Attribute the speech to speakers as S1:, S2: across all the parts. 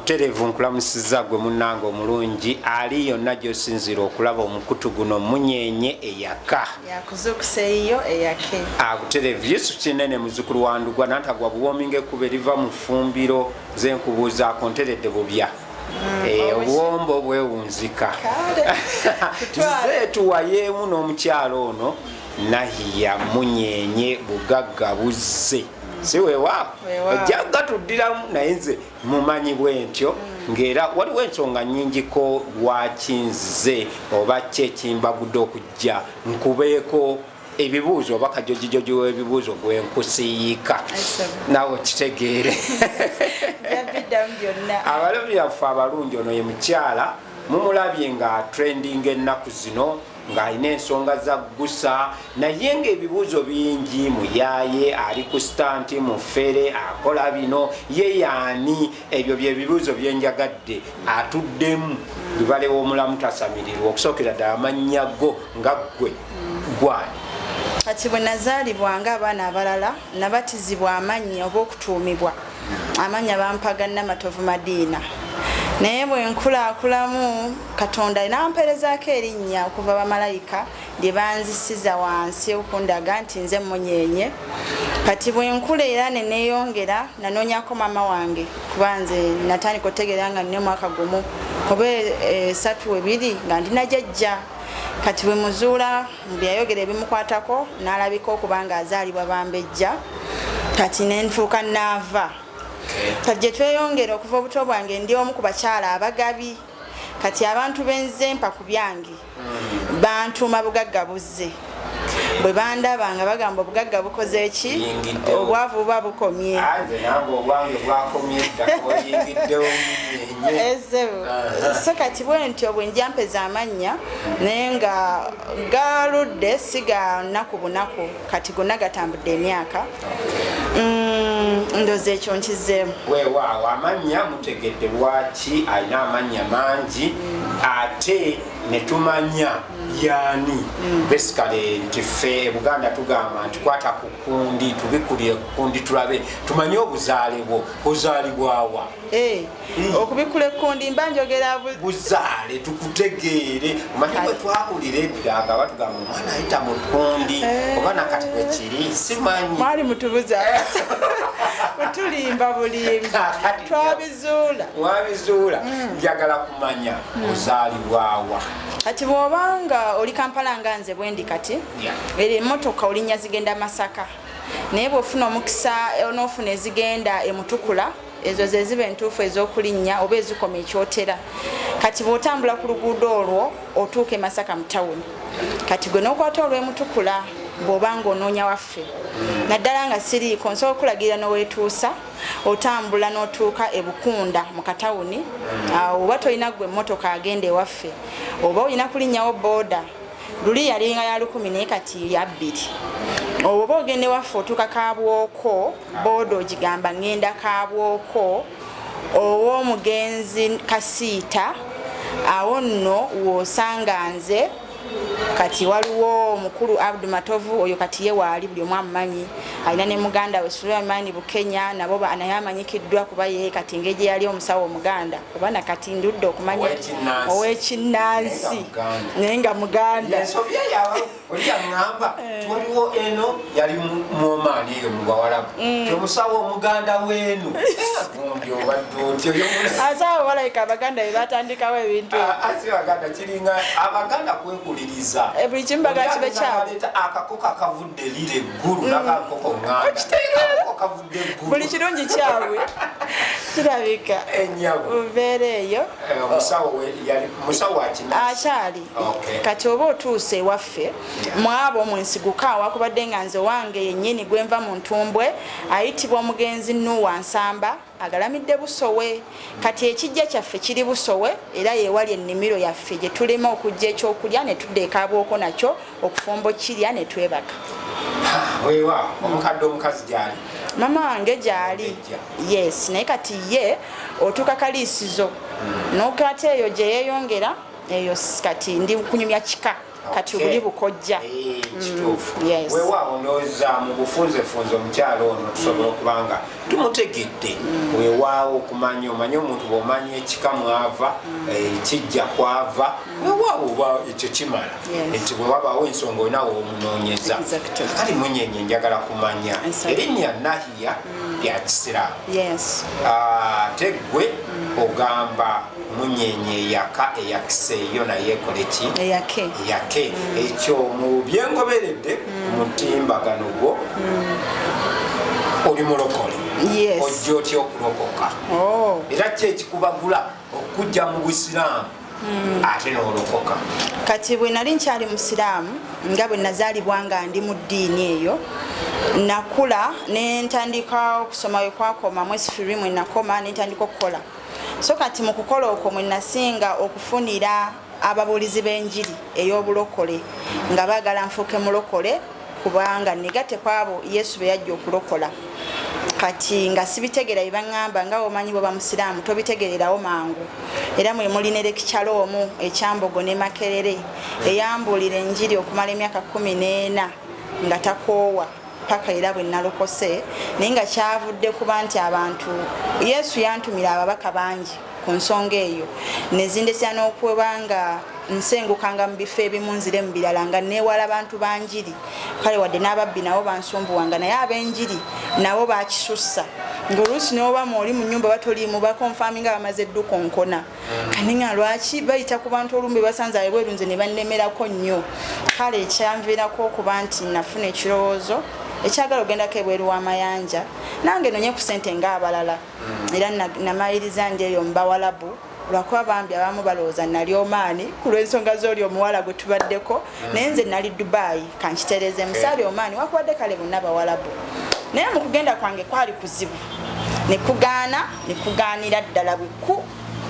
S1: buterevu nkulamusiza gwe munnange omulungi ali yonna gy'osinzira okulaba omukutu guno munyenye eyaka
S2: yakuzukuseeyo eyake
S1: buterevu Yesu kinene muzukulu wa Ndugwa nantagwa buwoominga ekkuba eriva mu ffumbiro zenkubuuzaako nteredde bubya obuwombo bwewunzika tuzeetuwayeemu n'omukyalo ono nahiya munyenye bugagga buzze si weewaawo ojjagga tuddiramu naye nze mumanyi bwentyo ng'era waliwo ensonga nnyingiko lwaki nzize oba ki ekimbagudde okujja nkubeeko ebibuuzo oba kajojijoji w'ebibuuzo gwe nkusiiyika nawe kitegeere abalabi baffe abalungi ono ye mukyala mumulabye nga trending ennaku zino ng'alina ensonga za ggusa naye ng'ebibuuzo bingi muyaye ali ku stanti mufere akola bino ye yaani ebyo byebibuuzo byenjagadde atuddemu bibale w'omulamu tasamirirwa okusookera ddala amannya go nga ggwe gwani
S2: kati bwe nazaalibwa ng'abaana abalala nabatizibwa amannya oba okutuumibwa amannya bampaga Namatovu Madiina naye bwe nkulaakulamu Katonda nampeerezaako erinnya okuva bamalayika lye banzisiza wansi okundaga nti nze munyenye kati bwe nkula era ne neeyongera nanoonyako maama wange kuba nze natandika otegeera nga nnina omwaka gumu oba 3-2 nga ndina jjajja kati bwe muzuula byayogera ebimukwatako n'alabika okuba nga azaalibwa bambejja kati nenfuuka naava kati gye tweyongera okuva obuto bwange ndi omu ku bakyala abagabi kati abantu benze mpa ku byange bantuuma bugagga buzze bwe bandaba nga bagamba obugagga bukoze ki obwavu buba bukomye so kati bwe ntyo bwe nja mpeza amannya naye nga galudde siga nnaku bunaku kati gonna gatambudde emyaka ndoza ekyo nkizeemu
S1: weewaawo amannya mutegedde lwaki alina amannya mangi ate netumanya yani basically nti ffe Buganda tugamba nti kwata ku kundi tubikulire kundi tulabe tumanye obuzaale bwo ozaalibwawa
S2: okubikula ekundi mba njogera
S1: buzaale tukutegeere omanyi bwe twawulira ebiraga batugamba omwana ayita mu kundi oba nakati bwe kiri simanyi
S2: mwali mutubuza mutulimba bulimbi
S1: twabizuula njagala kumanya ozaalibwawa
S2: kati bw'obanga oli Kampala nga nze bwendi kati eri emmotoka olinnya zigenda Masaka naye bw'ofuna omukisa onoofuna ezigenda emutukula ezo ze ziba entuufu ez'okulinnya oba ezikoma ekyotera kati bw'otambula ku luguudo olwo otuuka e Masaka mu tawuni kati gwe n'okwata olw'emutukula bw'obanga onoonya waffe naddala nga siriiko nsobola okulagirira n'oweetuusa otambula n'otuuka e Bukunda mu katawuni oba tolina gwe emmotoka agenda ewaffe oba olina kulinnyawo booda luli yalinga ya 10 naye kati ya 2 oba ogende waffe otuuka Kabwoko booda ogigamba ngenda Kabwoko ow'omugenzi Kasiita awo nno w'osanga nze kati waliwo omukulu Abdu Matovu oyo kati ye waali buli omu amumanyi alina ne muganda we Sulaiman Bukenya nabo naye amanyikiddwa kuba ye kati ng'egye yali omusawo omuganda oba nakati ndudde okumanya ow'ekinnansi naye nga muganda
S1: olyaŋŋamba waliwo eno yali muomaani eyo mu bawalabu tomusawo omuganda weenu gundi obadde otyo
S2: asawo balabika abaganda be batandikawo ebintu
S1: asi baganda kiringa abaganda kwekuliriza
S2: buli kimu bagala kibe kyabwe
S1: akakoko akavudde lire eggulu n'akakoko ŋŋanda kavudde eggulu
S2: buli kirungi kyabwe kirabika
S1: ennyabo
S2: mbeera eyo
S1: musawo
S2: akyali kati oba otuuse ewaffe mwabo mwensiguka awakubadde nga nze wange yennyini gwenva mu ntumbwe ayitibwa omugenzi Nuwa Nsamba agalamidde Busowe kati ekijja kyaffe kiri Busowe era yeewali ennimiro yaffe gye tulema okujja ekyokulya ne tudda Kabwoko nakyo okufumba kirya ne twebaka
S1: weewa omukadde omukazi gyali
S2: mama wange gyali yes naye kati ye otuuka Kaliisizo n'okate eyo gye yeeyongera eyo kati ndi kunyumya kika kati buli bukojja.
S1: Kituufu.
S2: Yes.
S1: Weewaawo ndowooza mu bufunzefunze omukyalo ono tusobola okubanga tumutegedde. Weewaawo okumanya omanye omuntu bw'omanya ekika mwava kijja kwava weewaawo oba ekyo kimala nti bwe wabaawo ensonga olina w'omunoonyeza. Kale Munyenye njagala kumanya erinnya Nahiya lya Kisiraamu. Ate ggwe ogamba Munyenye eyaka eyakise eyo naye ekole ki? Eyake. Ekyo mu byengoberedde mu mutimbagano gwo oli mulokole. Ojja otya okulokoka? Era ki ekikubagula okujja mu Busiraamu ate n'olokoka?
S2: Kati bwe nali nkyali Musiraamu nga bwe nazaalibwa nga ndi mu ddiini eyo nakula ne ntandika okusoma we kwakoma mwezi February mwe nakoma ne ntandika okukola. So kati mu kukola okwo mwe nasinga okufunira ababuulizi b'enjiri ey'obulokole nga baagala nfuuke mulokole kubanga negate kwabo Yesu be yajja okulokola. Kati nga sibitegeera byebaŋŋamba nga omanyi bw'oba Musiraamu tobitegererawo mangu. Era mwe muli ne lekikyalo omu ekyambogo ne Makerere eyambuulira enjiri okumala emyaka 14 nga takoowa paka era bwe nalokose naye nga kyavudde kuba nti abantu Yesu yantumira ababaka bangi ku nsonga eyo nezindesya n'okwebanga nsengukanga mu bifo ebimu nzire mu birala nga neewala abantu banjiri kale wadde n'ababbi nabo bansumbuwanga naye ab'enjiri nabo bakisussa ng'oluusi n'obamu oli mu nnyumba batoliimu bakonfami nga bamaze eddukonkona kane nga lwaki bayita ku bantu olumbe basanze abebweru nze ne bannemerako nnyo. Kale ekyanviirako okuba nti nafuna ekirowoozo ekyagala ogendako ebweru w'amayanja nange nonye ku ssente ng'abalala era namaliriza ndi eyo mu Bawalabu lwakuba bambi abamu balowooza nali omaani ku lw'ensonga z'oli omuwala gwe tubaddeko naye nze nali Dubai kankitereeze musaali omaani wakubadde kale bonna Bawalabu naye mu kugenda kwange kwali kuzibu nekugaanira ddala bweku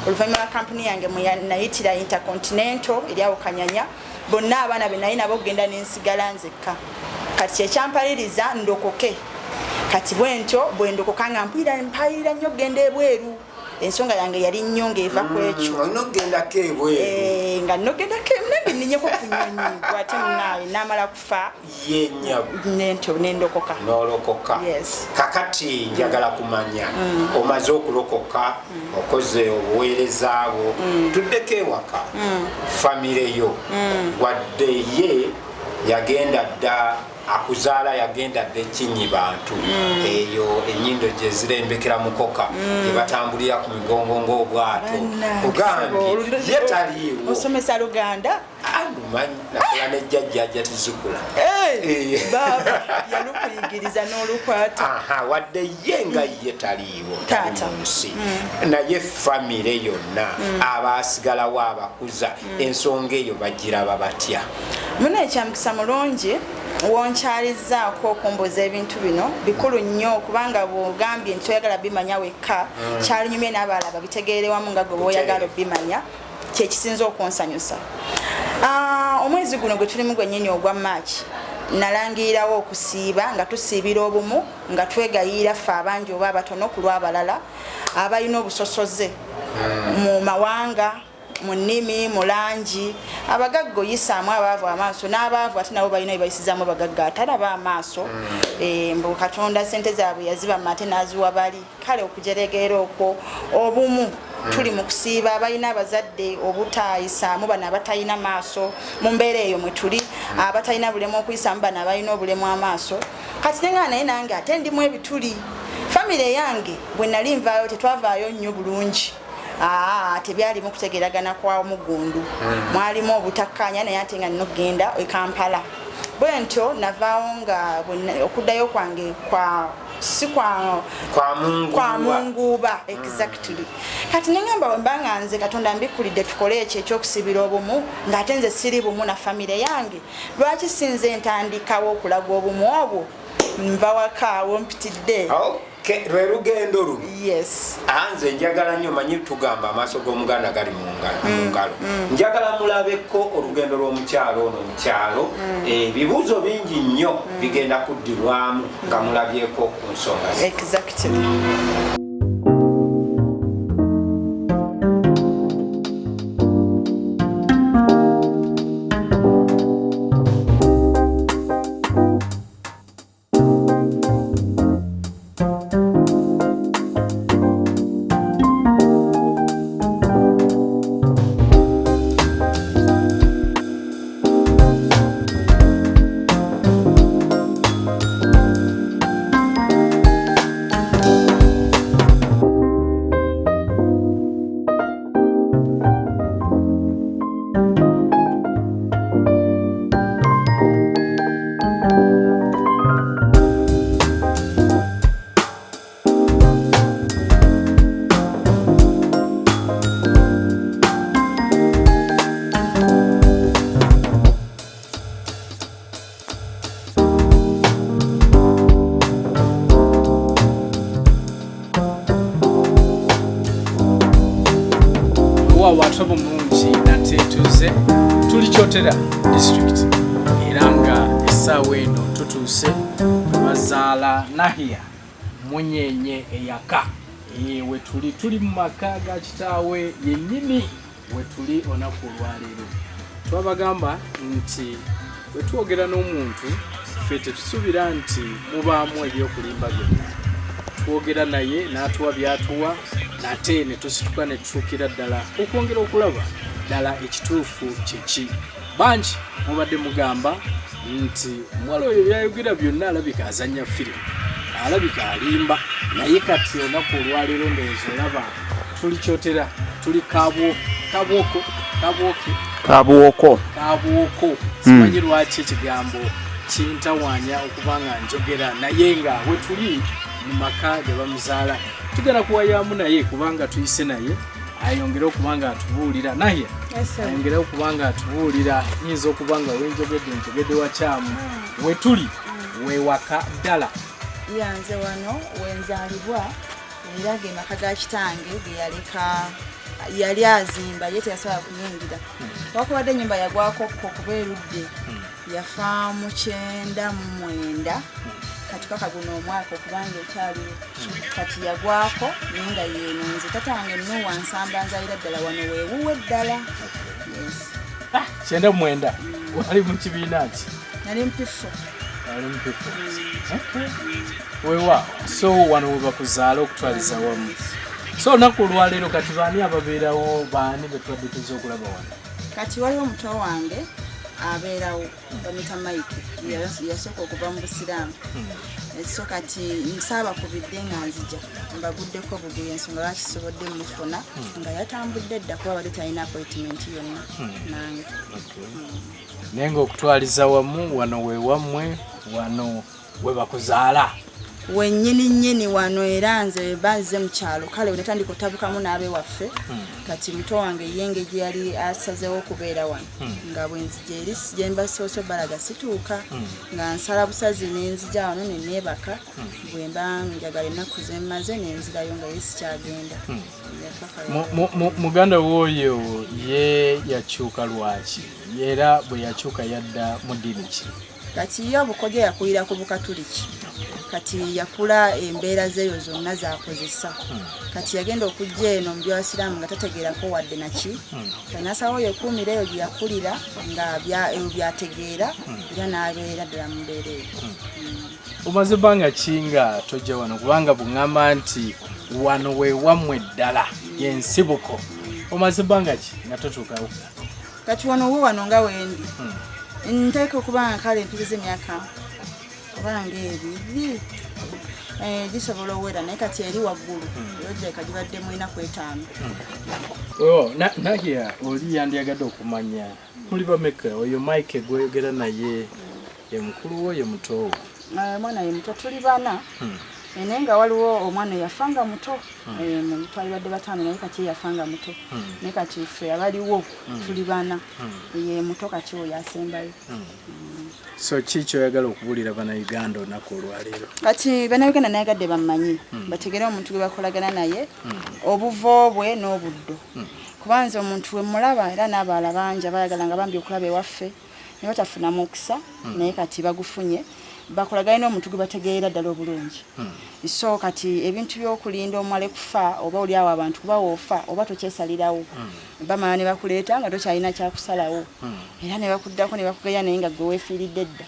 S2: oluvannyuma lwa kampuni yange nayitira Intercontinental eri awo Kanyanya bonna abaana be naye nabo okugenda n'ensigala nzekka. Kati kyekyampaniriza ndokoke kati bwentyo bwendokoka nga mpayirira nnyo okgenda ebweru ensonga yange yali nnyo ng'eva ku ekyo
S1: nogendako ebweru
S2: nga nogendako nange nninyeko ku nnyonyi ate munaawe namala kufa nentyo nendokoka
S1: nolokoka. Kakati njagala kumanya omaze okulokoka okoze obuweereza bwo tuddeko ewaka famire yo wadde ye yagenda dda akuzaala yagenda dda Ekinyi bantu eyo ennyindo gye zirembekera mukoka gye batambulira ku migongo ng'obwato ogambye ye taliiwo
S2: osomesa Luganda
S1: anumanyi nakola ne jjajja ajja tuzukula
S2: baba yalukuyigiriza n'olukwata
S1: wadde ye nga ye taliiwo tali mu nsi naye famire yonna abaasigalawo abakuza ensonga eyo bagiraba batya?
S2: Muna ekyamukisa mulungi wonkyalizaako okumbuza ebintu bino bikulu nnyo kubanga bw'ogambye nti oyagala bimanya wekka kyalinyumye n'abalala babitegeere wamu nga gwe bw'oyagala obimanya kyekisinza okunsanyusa. Omwezi guno gwe tulimu gwennyini ogwa March nalangirirawo okusiiba nga tusiibira obumu nga twegayiira ffe abangi oba abatono ku lw'abalala abalina obusosoze mu mawanga mu nnimi mu langi abagagga oyisaamu abaavu amaaso n'abaavu ate nabo balina ebayisizaamu bagagga atalaba amaaso mbu Katonda ssente zaabwe yaziba ate n'aziwa bali kale okujeregeera okwo obumu tuli mu kusiiba abalina abazadde obutayisaamu bano abatalina maaso mu mbeera eyo mwe tuli abatalina bulemu okuyisaamu bano abalina obulemu amaaso kati nenga naye nange ate ndimu ebituli famire yange bwe nali nvaayo tetwavaayo nnyo bulungi tebyalimu kutegeragana kwa mugundu mwalimu obutakkaanya naye ate nga nina okugenda e Kampala bwentyo navaawo nga okuddayo kwange kwa munguuba exactly kati nengamba wembanga nze Katonda mbikulidde tukole ekyo ekyokusibira obumu ng'ate nze siri bumu na famire yange lwaki sinze ntandikawo okulaga obumu obwo nva wakaawo mpitidde
S1: lwe lugendo luno
S2: yes
S1: nze njagala nnyo manyi tugamba amaaso g'omuganda gali mu ngalo njagala mulabeko olugendo lw'omukyalo ono mukyalo ebibuuzo bingi nnyo bigenda kuddirwamu nga mulabyeko ku nsonga
S2: exactly.
S3: Kyotera district era nga essaawa eno tutuuse bazaala Nahia Munyenye eyaka tuli mu maka ga kitaawe yennyini wetuli olunaku olwaleero. Twabagamba nti bwe twogera n'omuntu ffe tetusuubira nti mubaamu ebyokulimba byonna. Twogera naye n'atuwa by'atuwa nate ne tusituka ne tutuukira ddala okwongera okulaba ddala ekituufu kyeki. Bangi mubadde mugamba nti omuwala oyo byayogera byonna alabika azannya firimu, alabika alimba, naye kati olunaku olwaleero ndowooza olaba tuli Kyotera, tuli Kabwoko. Simanyi lwaki ekigambo kintawaanya okuba nga njogera naye nga we tuli mu maka ge bamuzaala. Tugenda kuwayaamu naye kubanga tuyise naye ayongere okuba nga atubuulira. Naye ayongere okuba nga atubuulira, nyinza okuba nga wenjogedde wakyamu we tuli wewaka ddala.
S2: Yanze wano wenzaalibwa era ge maka ga kitange ge yaleka yali azimba ye teyasobola kuyingira. Wakubadde ennyumba yagwako kuba erudde yafa mu 99 kati guno omwaka okubanga ekyali kati yagwako naye nga yeenonze. Tatange Nuwa Nsamba nzaalira ddala wano weewuwe ddala.
S3: 99 wali mu kibiina ki?
S2: Nali mpifu.
S3: Wewa so wano we bakuzaala okutwaliza wamu. So olunaku olwaleero kati baani ababeerawo, baani be tubadde tuzze okulaba wano?
S2: Kati waliwo muto wange abeerawo bamuyita Mike, yasooka okuva mu Busiraamu. So kati nsaabakubidde nga nzija mbaguddeko buguya ensonga lwaki sobodde mufuna nga yatambudde dda kuba badde talina appointment yonna nange.
S3: Naye ng'okutwaliza wamu wano we wammwe, wano we bakuzaala
S2: wennyini wano era nze bazze mu kyalo kale we natandika otabukamu n'abe waffe. Kati muto wange yenge gye yali asazeewo okubeera wano nga bwenzija eri gye mbasoose balaga situuka nga nsala busazi nenzija wano neneebaka bwe mba njagala ennaku ze mmaze nenzirayo nga yesikyagenda.
S3: Muganda w'oyo ye yakyuka lwaki era bwe yakyuka yadda mu ddiini ki?
S2: Kati yo bukodyo yakulira ku Bukatuliki. Kati yakula embeera zeeyo zonna zakozesa. Kati yagenda okujja eno mu by'Abasiraamu nga tategeerako wadde naki. Kanasawo yekuumira eyo gye yakulira nga byategeera era n'abeera ddala mu mbeera eyo.
S3: Omaze bbanga ki nga tojja wano kubanga buŋŋamba nti wano we wammwe ddala y'ensibuko? Omaze bbanga ki nga totuukawo?
S2: Kati wano nga wendi nteeka okuba nga kale mpiriza emyaka kubanga ebiri gisobola owera naye kati eri waggulu yojeka gibadde mwina kwetaano.
S3: Nahia oli yandiyagadde okumanya muli bameka oyo Mike gweyogera naye ye mukulu wo ye muto wo?
S2: Mwana ye muto, tuli bana naye nga waliwo omwana yafanga muto twali badde bataano naye kati yafanga muto naye kati ffe abaliwo tuli bana ye muto kati oyo asembayo.
S3: So ki kyoyagala okubuulira bannayuganda olunaku olwaleero?
S2: Kati bannayuganda nayagadde bammanyi bategere omuntu gwe bakolagana naye obuvo bwe n'obuddo kuba nze omuntu we mulaba era n'abaala bangi abayagala nga bambi okulaba ewaffe ne batafuna mukisa naye kati bagufunye bakolagana n'omuntu gwe bategeera ddala obulungi. So kati ebintu by'okulinda omwale kufa oba oli awo abantu kuba woofa oba tokyesalirawo bamala ne bakuleeta nga tokyalina kyakusalawo era ne bakuddako ne bakugeya naye nga gwe weefiiridde dda.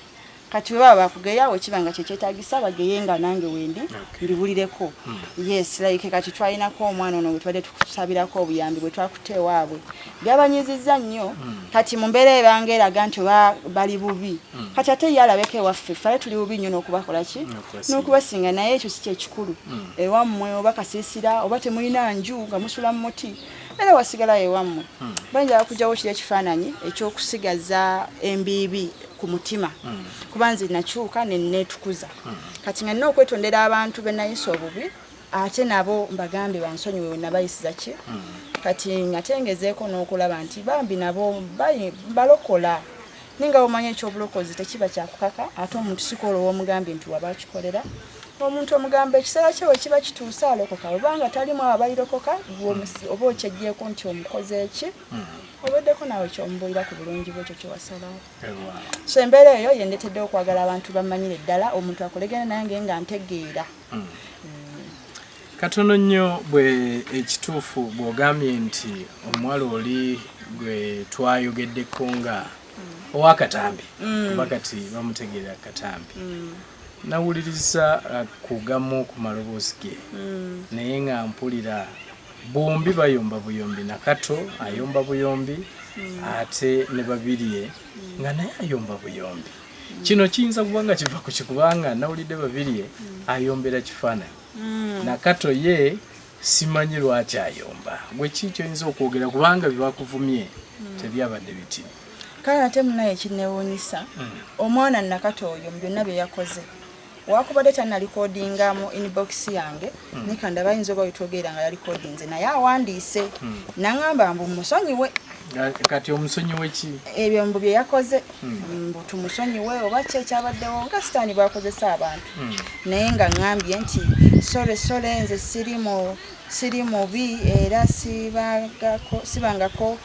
S2: Kati we baba bakugeyawo kiba nga kyekyetaagisa bageye nga nange wendi mbibulireko. Yes, like kati twalinako omwana ono bwe tubadde tukusabirako obuyambi bwe twakutte ewaabwe byabanyizizza nnyo. Kati mu mbeera ebanga eraga nti oba bali bubi kati ate ye alabeko ewaffe ffe tuli bubi nnyo n'okubakola ki n'okubasinga naye ekyo si kyekikulu. Ewammwe oba kasiisira oba temulina nju nga musula mu muti era wasigala ewammwe bayinza kujjawo kiri ekifaananyi ekyokusigaza embiibi ku mutima kuba nze nakyuka ne neetukuza. Kati nga nnina okwetondera abantu be nayisa obubi ate nabo mbagambe bansonyiwe we nabayisiza ki. Kati ngatengezeeko n'okulaba nti bambi nabo balokola ninga omanya ekyobulokozi tekiba kyakukaka ate omuntu sikola ow'omugambi nti waba akikolera omuntu omugambe ekiseera kye we kiba kituuse alokoka obanga talimu abalirokoka oba okyeggyeko nti omukoze eki obeddeko nawe kyombuulira ku bulungi bwekyo kyewasalawo. So embeera eyo yendetedde okwagala abantu bamanyire ddala omuntu akolegana nange nga ntegeera.
S3: Katono nnyo bwe ekituufu bw'ogambye nti omuwala oli gwe twayogeddeko nga owakatambi kuba kati bamutegeera katambi. Nawuliriza kugamu ku maloboozi ge naye nga mpulira bombi bayomba buyombi, Nakato ayomba buyombi ate ne Babirye nga naye ayomba buyombi. Kino kiyinza kuba nga kiva ku kikubanga nawulidde Babirye ayombera kifaananyi. Nakato ye simanyi lwaki ayomba. Gwe ki kyoyinza okwogera kubanga bibakuvumye tebyabadde bitini?
S2: Kale ate munaye ekinneewuunyisa omwana Nakato oyo mu byonna bye yakoze wakubadde tanalikodinga mu inbox yange nikanda bayinza oba wetwogera nga yalikodinze naye awandiise naŋŋamba mbu musonyiwe.
S3: Kati omusonyiwe ki?
S2: Ebyo mbu bye yakoze mbu tumusonyiwe oba ki ekyabaddewo nga sitaani bwakozesa abantu naye nga ŋŋambye nti sole nze siri mubi era sibangako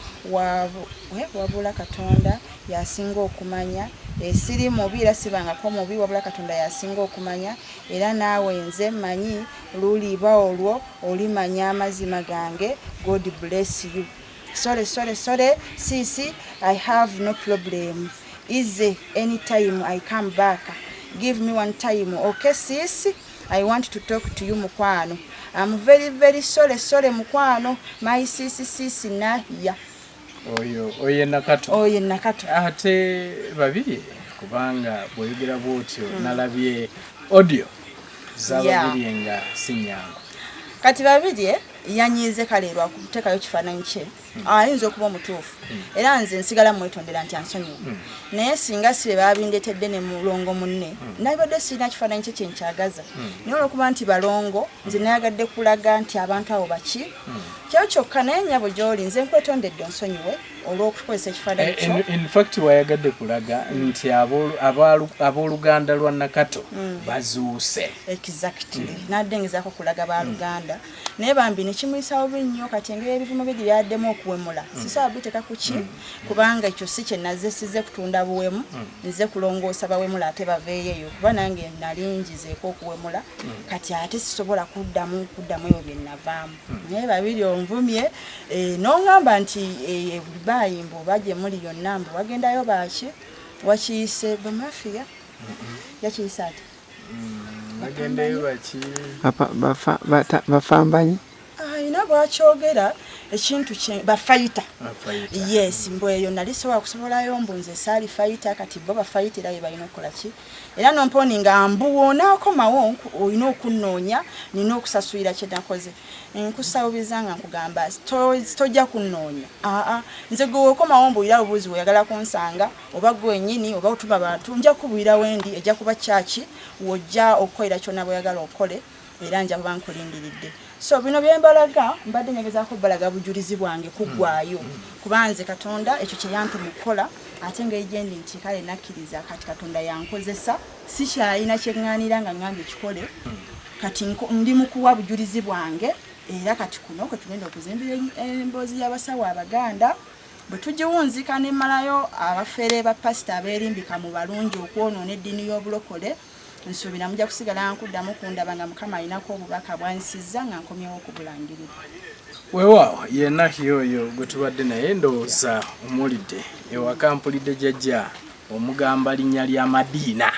S2: wabula Katonda yasinga okumanya. Siri mubi era sibangako mubi wabula Katonda yasinga okumanya era naawe nze manyi luliba olwo olimanya amazima gange. God bless you. Sorry, sisi, I have no problem. Easy, anytime I come back. Give me one time, okay, sisi? I want to talk to you, mukwano. I'm very sorry, mukwano. My sisi Nahia.
S3: Oye
S2: Nakato.
S3: Ate Babirye kubanga bweyogera bwotyo nalabye audio za Babirye nga sinyangu.
S2: Kati Babirye yanyize kale lwa kuteekayo kifaananyi kye ayinza okuba omutuufu era nze nsigala mwetondera nti ansonyiwa naye singa sibe babindetedde ne mulongo munne nabadde sirina kifaananyi kye kyenkyagaza naye olwokuba nti balongo nze nayagadde kulaga nti abantu abo baki kyo kyokka naye nyabo gy'oli nze nkwetondedde onsonyiwe olw'okukozesa ekifaananyi kyo.
S3: In fact wayagadde kulaga nti abooluganda lwa Nakato bazuuse.
S2: Exactly. Nadde ngezaako kulaga baluganda naye bambi nekimuyisa bubi nnyo kati engeri ebivumo bye byaddemu okuwemula sisobola biteeka ku ki kubanga ekyo si kye nazze sizze kutunda buwemu nze kulongoosa bawemula ate baveeyo eyo kuba nange nali njizeeko okuwemula kati ate sisobola kuddamu ebyo bye navaamu naye Babirye onvumye n'oŋŋamba nti bayimbo bajje muli yonna mbu wagendayo baki wakiyise bamafiya yakiyise ati
S3: bagendayo baki
S2: bafambanyi ayina bwakyogera ekintu bafayita. Yes, mbweyo nali sobola kusobolayo mbu nze saali fayita kati bo bafayitira ye balina okukola ki era nomponi nga mbuwonaakomawo olina okunnoonya nina okusasulira kye nakoze nkusawubiza nga nkugamba tojja kunnoonya nze gwe okomawo mbuwira obuuzi weyagala kunsanga oba gwenyini oba otuma bantu nja kubuwira wendi ejja kuba kyaki wojja okukolera kyonna bweyagala okole era nja kuba nkulindiridde. So bino byembalaga mbadde nyegezaako balaga bujulizi bwange kuggwaayo kubanze Katonda ekyo kye yantuma okukola ate engeri gyendi nti kale nakkiriza kati Katonda yankozesa sikyalina kyeŋŋaanira nga ŋŋambye kikole kati ndi mu kuwa bujulizi bwange era kati kuno kwe tugenda okuzimbira emboozi y'abasawo Abaganda bwe tugiwunzika nemmalayo abafeere bapasita abeerimbika mu balungi okwonoona eddiini y'obulokole nsuubira mujja kusigala nkuddamu kundaba nga Mukama alinako obubaka bwansizza nga nkomyewo okubulangirira.
S3: Weewaawo yenna yoyo gwe tubadde naye ndowooza omuwulidde ewaka mpulidde jjajja omugamba linnya lya Madiina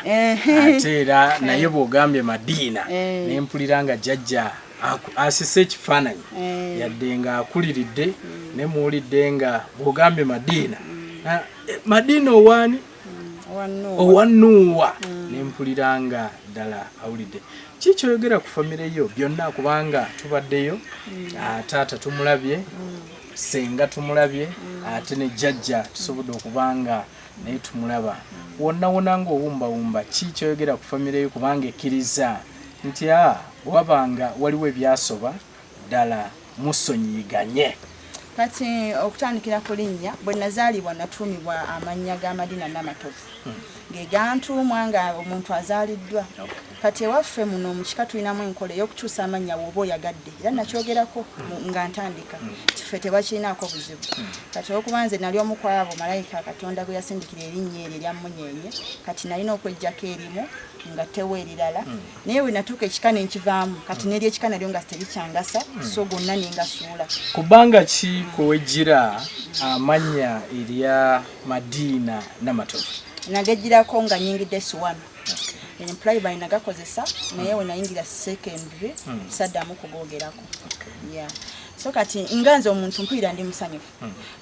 S3: ate era naye bw'ogambye Madiina ne mpulira nga jjajja asise ekifaananyi yadde nga akuliridde ne muwulidde nga bw'ogambye Madiina Madiina owaani owannuuwa nempuliranga ddala awulidde kikyoyogera ku famire yo byonna kubanga tubaddeyo taata tumulabye senga tumulabye ate ne jjajja tusobodde okubanga naye tumulaba wonna ng'owumbawumba kikyoyogera ku famire yo kubanga ekkiriza nti wabanga waliwo ebyasoba ddala musonyiganye
S2: kati okutandikira ku linnya bwe nazaalibwa natuumibwa amannya ga Madina Namatovu ge gantuumwa nga omuntu azaaliddwa kati ewaffe muno mu kika tulinamu enkola ey'okukyusa amannya bw'oba oyagadde era nakyogerako nga ntandika kiffe tebakirinaako buzibu kati okuba nze nali omu ku abo malayika Katonda gwe yasindikira erinnya eryo erya Munyenye kati nalina okweggyako erimu nga tewa erirala naye we natuuka ekika nenkivaamu kati n'eri ekika nalyo nga terikyangasa so gonna nengasuula
S3: kubanga ki kuwejjira amannya erya Madina Namatovu
S2: nagejjirako nga nyingidde S1 primary nagakozesa naye we nayingira secondary saddamu kugogerako so kati nganze omuntu mpulira ndi musanyufu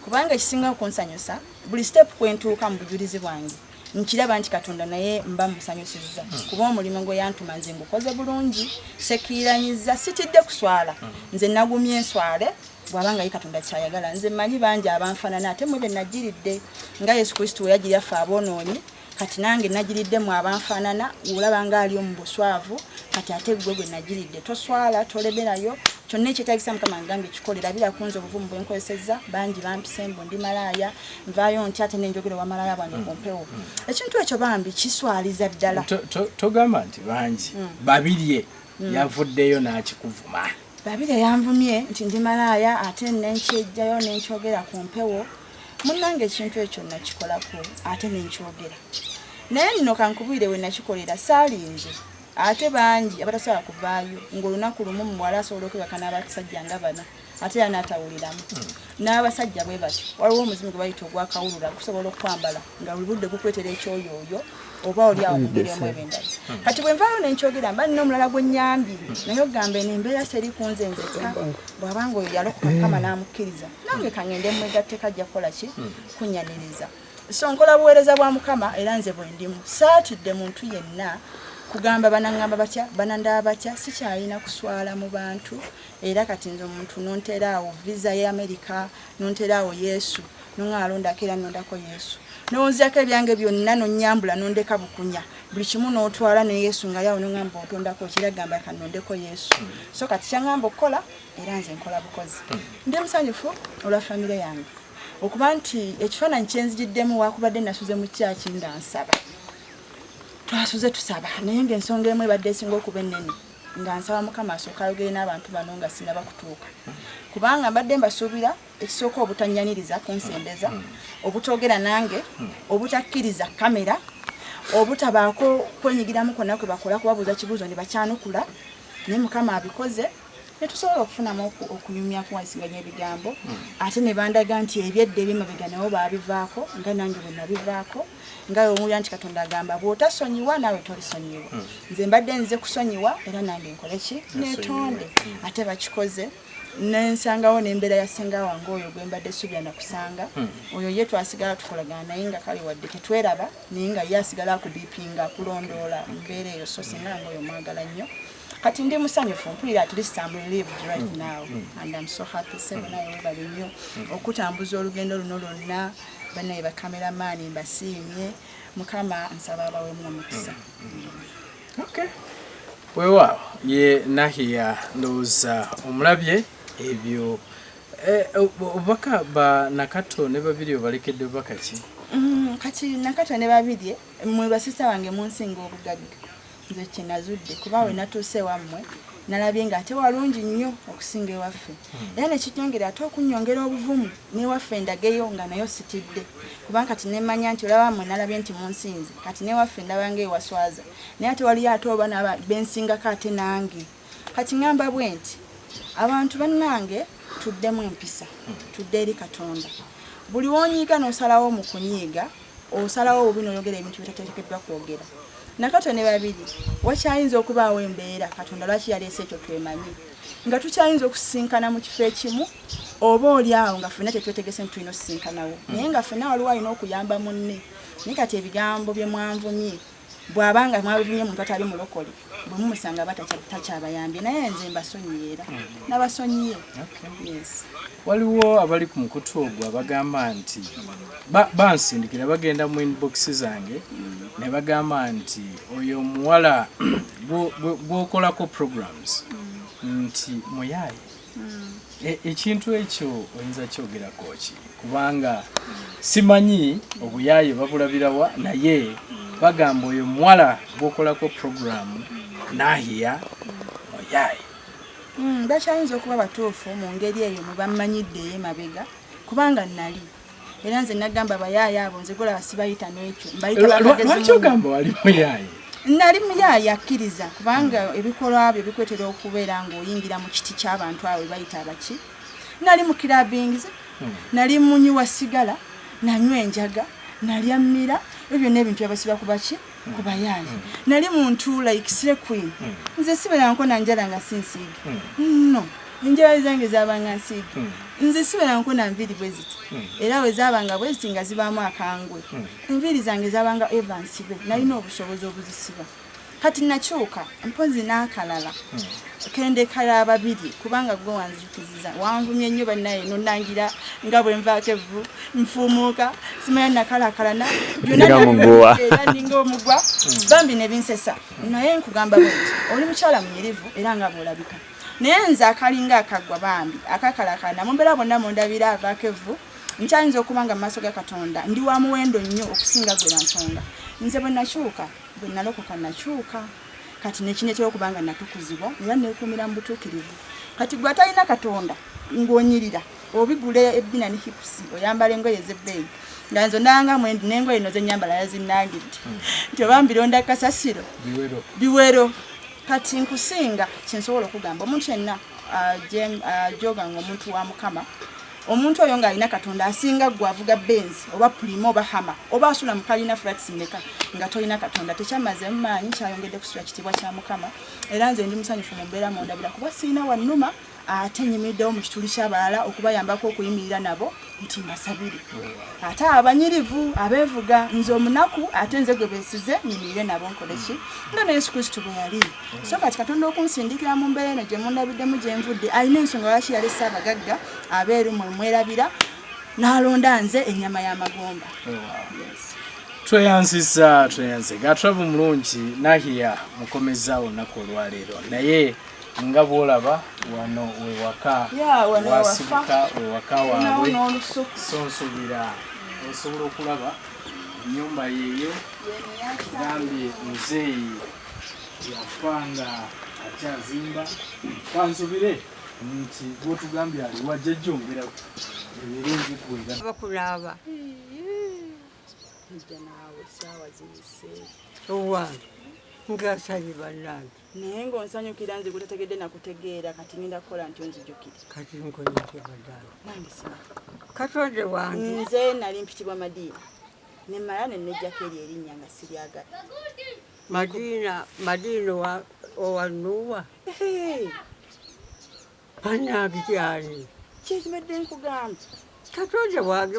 S2: kubanga ekisinga okunsanyusa buli step kwentuuka mu bujulizi bwange nkiraba nti Katonda naye mba musanyusizza kuba omulimu gwe yantuma nze ngukoze bulungi sekiiranyiza sitidde kuswala nze nagumye enswale bwabanga ye Katonda kyayagala nze manyi bangi abanfanana ate mwe nagiridde nga Yesu Kristo we yagira ffe aboonoonyi kati nange nagiriddemu abanfanana olaba nga ali omu buswavu kati ate gwe gwe nagiridde toswala toleberayo kyonna ekyetaagisa Mukama ngambe kikolera bira kunze obuvumu bwe nkozesezza bangi bampise mbu ndi malaaya nvaayo nti ate nenjogera wa malaaya bwange kumpewo ekintu ekyo bambi kiswaliza ddala
S3: togamba nti bangi babirye yavuddeyo n'akikuvuma
S2: babire yanvumye nti ndi malaaya ate nenkyejjayo nenkyogera ku mpewo munnange ekintu ekyo nakikolako ate nenkyogera naye nno kankubwire we nakikolera saalinze ate bangi abatasobola kuvaayo ng'olunaku lumu muwala asobola okwebaka n'abasajja nga bana ate era n'atawuliramu n'abasajja bwe batyo waliwo omuzimu gwe bayita ogwakawulula gusobola okwambala nga buli budde gukwetera ekyoyooyo oba oli awo mugiremu ebendala kati bwe nvaayo nenkyogera mba nina omulala gwe nnyambye naye ogambe nembeera seri kunze nzekka bw'abanga oyo yalokoka Mukama n'amukkiriza nange kangende mwegatte kajja kukola ki kunnyaniriza so nkola buweereza bwa Mukama era nze bwe ndimu saatidde muntu yenna kugamba banangamba batya banandaba batya sikyalina kuswala mu bantu era kati nze omuntu nonteraawo visa ya America nonteraawo Yesu nongalondako era nondako Yesu nonzyako ebyange byonna nonyambula nondeka bukunya buli kimu n'otwala ne Yesu nga yawo nongamba otondako kiragamba kanondeko Yesu so kati kyangamba okukola era nze nkola bukozi ndi musanyufu olwa famire yange okuba nti ekifaananyi kyenzigiddemu wakubadde nasuze mu kyaki ndansaba twasuze tusaba naye ng'ensonga emu ebadde esinga okuba ennene nga nsaba Mukama asooka ayogere n'abantu bano nga sinaba kutuuka kubanga mbadde mbasuubira ekisooka obutanyaniriza kunsembeza obutogera nange obutakkiriza kamera obutabaako kwenyigiramu kwonna kwe bakola kubabuuza kibuuzo ne bakyanukula naye Mukama abikoze ne tusobola okufunamu okunyumya kuwayisiganya ebigambo ate ne bandaga nti ebyedde ebimabega nabo baabivaako nga nange bwe nabivaako nga omulya nti Katonda agamba bw'otasonyiwa naawe tolisonyiwa nze mbadde nze kusonyiwa era nange nkole ki neetonde ate bakikoze nensangawo n'embeera ya ssenga wange oyo gwe mbadde suubira nakusanga oyo ye twasigala tukolagana naye nga kale wadde tetweraba naye nga ye asigala akubipinga akulondoola mbeera eyo so singa nga oyo mwagala nnyo kati ndi musanyufu mpulira at least I'm relieved right now and I'm so happy sebenayo bali nnyo okutambuza olugendo luno lwonna banaye bakameramaani mbasiimye Mukama nsaba abawemu omukisa
S3: okay weewaawo ye Nahia ndowooza omulabye ebyo obubaka ba Nakato ne babiri obalekedde bubaka ki
S2: kati Nakato ne babiri mwe basisa wange munsinga obugagga nze kinazudde kuba we natuuse wammwe nalabye nga ate walungi nnyo okusinga ewaffe era nekinyongera ate okunyongera obuvumu newaffe ndageyo nga nayo sitidde kubanga kati nemanya nti olaba mmwe nalabye nti munsinze kati newaffe ndaba nga ewaswaza naye ate waliyo ate oba bensingako ate nange kati ngamba bwe nti abantu bannange tuddemu empisa tudde eri Katonda buli wonyiiga n'osalawo mu kunyiiga osalawo obubi n'oyogera ebintu bitateekeddwa kwogera Nakato ne babiri wakyayinza okubaawo embeera Katonda lwaki yaleese ekyo twemanyi nga tukyayinza okusisinkana mu kifo ekimu oba oli awo nga ffenna tetwetegese nti tulina osisinkanawo naye nga ffenna waliwo alina okuyamba munne naye kati ebigambo bye mwanvumye bw'abanga mwabivumye muntu atali mulokole bwe mumusanga takyabayambye naye nze mbasonyiye era nabasonyiye yes
S3: waliwo abali ku mukutu ogwo abagamba nti bansindikira bagenda mu inbox zange ne bagamba nti oyo omuwala gwokolako programs nti muyaye ekintu ekyo oyinza kyogerako ki kubanga simanyi obuyaaye babulabirawa naye bagamba oyo muwala gwokolako programu nahiya oyaaye
S2: bakyayinza okuba batuufu mu ngeri eyo mwe bammanyiddeyo emabega kubanga nali era nze nagamba bayaaye abo nze golaba sibayita n'ekyo
S3: lwaki ogamba wali muyaaye
S2: nali muyaaye akkiriza kubanga ebikolwa byo bikwetera okubeera ng'oyingira mu kiti ky'abantu awo bayita abaki nali mu kirabingize nali munywa sigala nanywa enjaga nalya mmira ebyo n'ebintu byabasiba kubaki ku bayaaye nali muntu like Slay Queen nze sibeera nko nanjala nga sinsiige no enjala zange zabanga nsiige nze sibeera nko na nviiri bwe ziti era we zabanga bwe ziti nga zibaamu akangwe enviiri zange zabanga evansibe nalina obusobozi obuzisiba kati nakyuka mpozi n'akalala kendekala babiri kubanga gwe wanzijukiziza wanvumye nnyo bannaye nonangira nga bwe nvaako evvu nfuumuuka simanya nakalakalana byonna ninga omugwa bambi ne binsesa naye nkugamba bweti oli mukyala munyirivu era nga bwolabika naye nze akalinga akagwa bambi akakalakana mumbeera bonna mundabira avaako evvu nkyayinza okuba nga mu maaso ga Katonda ndi wa muwendo nnyo okusinga gwe nansonga nze bwe nakyuka bwe nalokoka nakyuka kati nekinetera okubanga natukuzibwa era nekumira mu butuukirivu kati gwe atalina Katonda ng'onyirira obigule ebbina ne hipusi oyambala engoye z'ebbeeyi nga nze ndanga mwendi n'engoye eno zenyambala yazinnangidde nti oba mbironda kasasiro biwero kati nkusinga kyensobola okugamba omuntu yenna joga ng'omuntu wa Mukama omuntu oyo ng'alina Katonda asinga gwe avuga Benz oba Primo oba Hama oba asula mu kalina flats mmeka nga tolina Katonda tekyamaze mumaanyi kyayongedde kusula kitiibwa kya Mukama era nze ndi musanyufu mu mbeera mondabira kuba sirina wannuma ate nyimiddewo mu kituli ky'abalala okubayambako okuyimirira nabo nti mbasabire ate abanyirivu abeevuga nze omunaku ate nze gwe beesize nyimirire nabo nkole ki nga ne Yesu Kristo bwe yali so kati Katonda okunsindikira mu mbeera eno gye mundabiddemu gye nvudde alina ensonga lwaki yalese abagagga abeeru mwe mwerabira n'alonda nze ennyama y'amagomba
S3: tweyanziza gatulabu mulungi nahiya mukomeza olunaku olwaleero naye nga bwolaba wano wewaka wasibuka wewaka waabwe so nsuubira osobola okulaba ennyumba yeeyo gambye muzeeyi yafanga akyazimba kansubire nti bwotugambye ali wajjajja ombera ebirungi
S4: bakulaba
S2: ejja naawe saawa ziyise
S4: owange ngasabye bannange
S2: naye ng'onsanyukira nze gutategedde nakutegeera kati ngenda kukola nti onzijukire
S4: kati nkoneke bannange
S2: nange sima
S4: Katonda wange
S2: nze nali mpitibwa Madiina nemala ne nejjako eri erinnya nga siryagala
S4: Madiina owanuwa bannange kyali
S2: kyekibadde nkugamba
S4: Katonda wange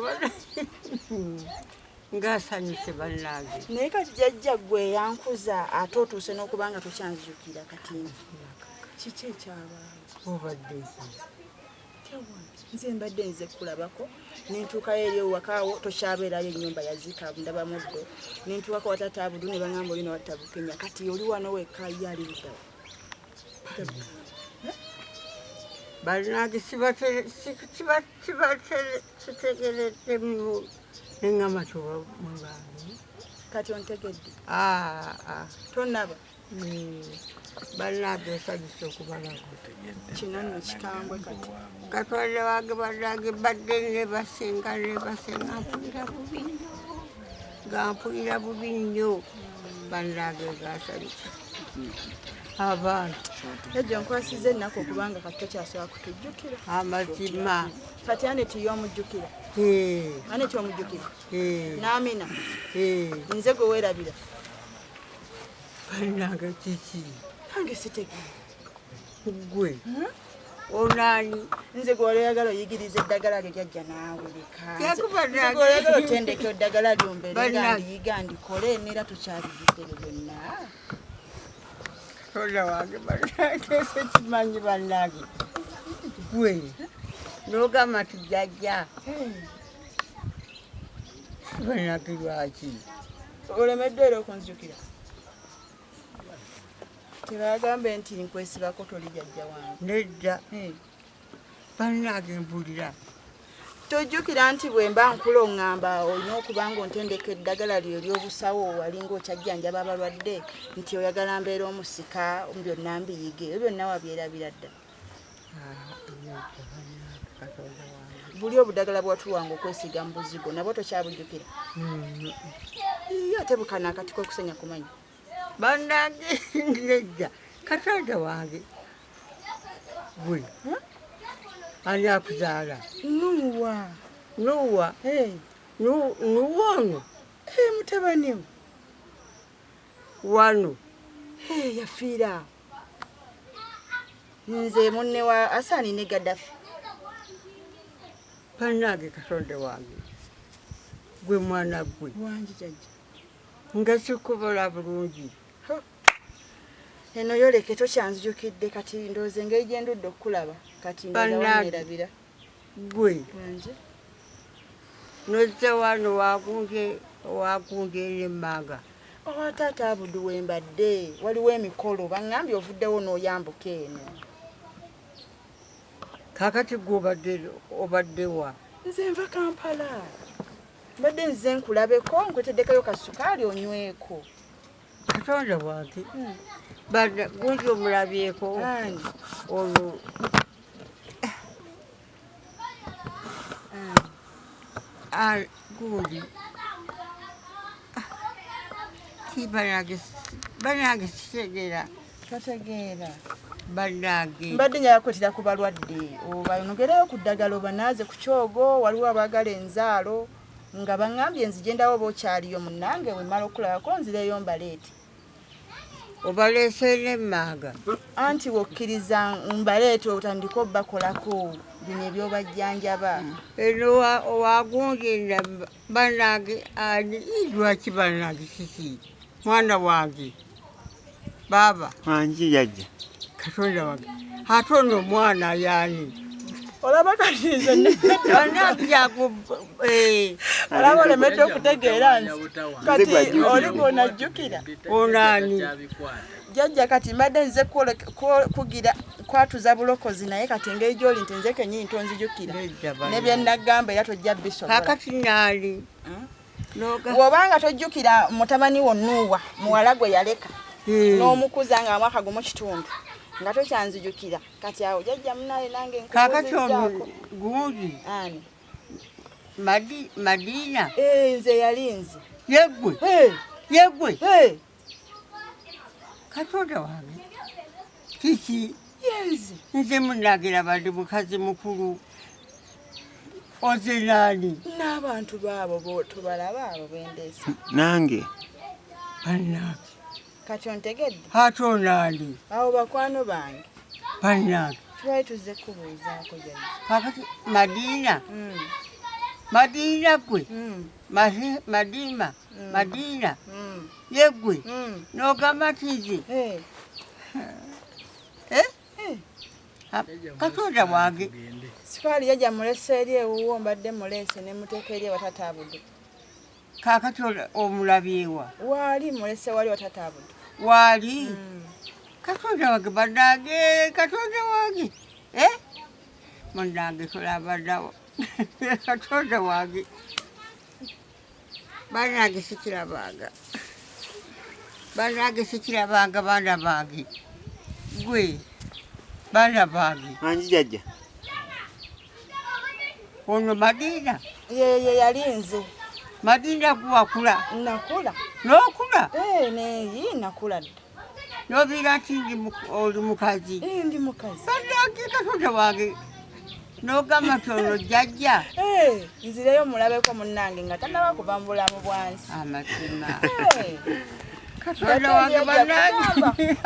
S4: ngasanyuse bannange
S2: naye kati jjajja gwe yankuza ate otuuse n'okuba nga tokyanzijukira kati kiki ekyabaawo
S4: obadde
S2: nze mbadde nze kulabako nentuukayo eri ewakaawo tokyabeerayo ennyumba yazika ndaba muddo nentuukako watata abudu ne baŋŋamba olina watabukenya kati oli wano wekka ye ali luddawo
S4: bannange kitegeredde neŋŋamba toba mubange
S2: kati ontegedde tonnaba
S4: bannange nsanyusa okubalako
S2: kino nno kikambwe kati
S4: Katonda wange bannange badde nebasenga mpulira bubi nnyo bannange ngasanyusa abaana
S2: ejjo nkwasiza ennaku okubanga kati tokyasobola kutujjukira
S4: amazima
S2: kati aneti y'omujjukira aneti omujjukira n'amina nze gwe weerabira
S4: bannange kiki
S2: nange sitegere
S4: gwe onaani
S2: nze gwe oyagala oyigiriza eddagala lyo jjajja naawe leka gwe oyagala otendeka eddagala lyo mbere nga ndiyiga ndikole neera tukyabijjuddere byonna
S4: Katonda wange bannange sekimanyi bannange gwe n'ogamba ti jjajja bannange lwaki
S2: olemeddwa era okunzijukira tebagambe nti nkwesibako toli jjajja wange
S4: nedda bannange mpulira
S2: tojjukira nti bwe mba nkula oŋŋamba olina okuba ng'ontendeka eddagala lyo ery'obusawo walinga okyajjanjaba abalwadde nti oyagala mbeera omusika byonna mbiyige ebyo byonna wabyerabira dda buli obudagala bwatuwanga okwesiga mu buzigo nabwo tokyabujjukira ate bukana akati k'okusenya kumanya
S4: bannange nedda katonda wange gwe ani akuzaala nuwa ono
S2: mutabaniwo
S4: wano
S2: yafiira nze munne wa Asani ne Gaddafi
S4: bannange katonda wange gwe mwana gwe
S2: wangi jajja
S4: nga sikubola bulungi
S2: eno yoleke tokyanzijukidde kati ndooze engeri gye ndudde okukulaba kati ndawanerabira
S4: gwe
S2: wangi
S4: nozze wano wagunge n'emmanga
S2: taata Abudu wembadde waliwo emikolo baŋŋambye ovuddewo n'oyambuka eno
S4: kakati gwe obadde wa
S2: nze nva Kampala mbadde nze nkulabeko nkweteddekayo kasukaali onyweko
S4: katonda wange gundi omulabyeko ono gundi bannange kitegeera
S2: totegeera
S4: bannange
S2: mbadde nyabakwetera ku balwadde obayonogereyo ku ddagala obanaaze ku kyogo waliwo abaagala enzaalo nga baŋŋambye nzigendawo oba okyaliyo munnange wemala okulabako nzireyo mbaleete
S4: obaleese n'emmanga
S2: anti wokkiriza mbaleete otandika obbakolako bino ebyobajjanjaba
S4: eno owagungenda bannange ani lwaki bannange kiki mwana wange baba
S5: wangi yajja
S4: katonda wange ate ono omwana yaani
S2: olaba katizo olaba olemedde okutegeera nti kati oli gwonajjukira
S4: onaani
S2: jjajja kati mbadde nze kugira kwatuza bulokozi naye kati engeri gy'oli nti nze kenyini tonzijukira ne bye nagamba era tojja bisobola
S4: kakati naali
S2: bw'obanga tojjukira mutabani wo Nuuwa muwala gwe yaleka n'omukuza nga mwaka gumu kitundu nga tokyanzijukira kati awo jjajja munaye nange
S4: kakati ono gundi
S2: ani
S4: Madiina
S2: nze yali nze
S4: yegwe katonda wange kiki
S2: yenze
S4: nze munagera badde mukazi mukulu oze naani
S2: n'abantu baabo tubalaba abo bendeesa
S5: nange
S4: bannange
S2: kati ontegedde
S4: ate onaani
S2: awo bakwano bange
S4: bannange
S2: twali tuzze kubuuzaako jjajja
S4: kakati Madiina gwe Madiina yegwe n'ogamba nti katonda wange
S2: sikaali jjajja mulese eri ewuwo mbadde mulese ne muteeka eri watata Abudu
S4: kakati omulabyewa
S2: waali mulese wali watata Abudu
S4: waali katonda wange bannange katonda wange munnange tolabaddawo katonda wange bannange sikirabanga baana bange gwe baana bange
S5: wangi jajja
S4: ono Madiina
S2: ye yali nze
S4: Madiina guwakula
S2: nakula
S4: n'okula
S2: neyi nakula dda
S4: n'obiira nti oli mukazi
S2: ndi mukazi
S4: bannange katonda wange n'ogamba nti ono jjajja
S2: nzireyo mulabeko munnange nga tannaba kuva mu bulamu bwansi
S4: amazima katonda wange bannange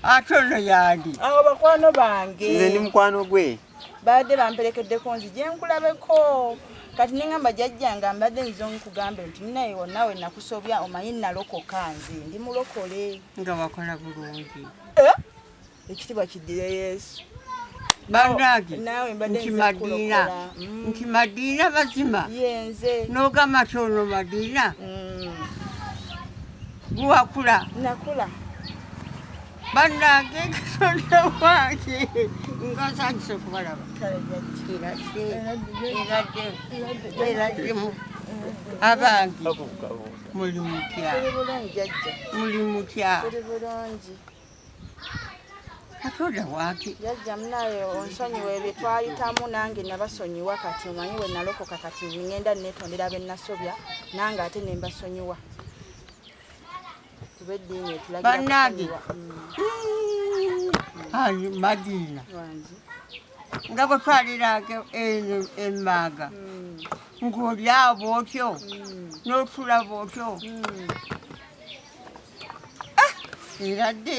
S4: ate ono yandi
S2: awo bakwano bange
S5: nze ndi mukwano gwe
S2: badde bamperekeddeko nzije nkulabeko kati neŋŋamba jjajjanga mbadde nzize nkugambe nti naye wonnawe nakusobya omanyi nalokoka nze ndi mulokole
S4: nga wakola bulungi
S2: ekitiibwa kiddire Yesu
S4: bannange
S2: naawe mbadde
S4: nti Madiina mazima
S2: yenze
S4: n'ogamba nti ono Madiina guwakula
S2: nakula
S4: bannange katonda wange ngasanyuse okubalaba eraddemu abange muli mutya muli mutya katonda wange
S2: jajja munaye onsonyiwa ebyo twayitamu nange nabasonyiwa kati omanyi we nalokoka kati ngenda netondera bennasobya nange ate nembasonyiwa kuba eddiini
S4: bannange ani Madiina nga bwe twaliranga emmaaga ng'oli awo bw'otyo n'otulaba otyo eradde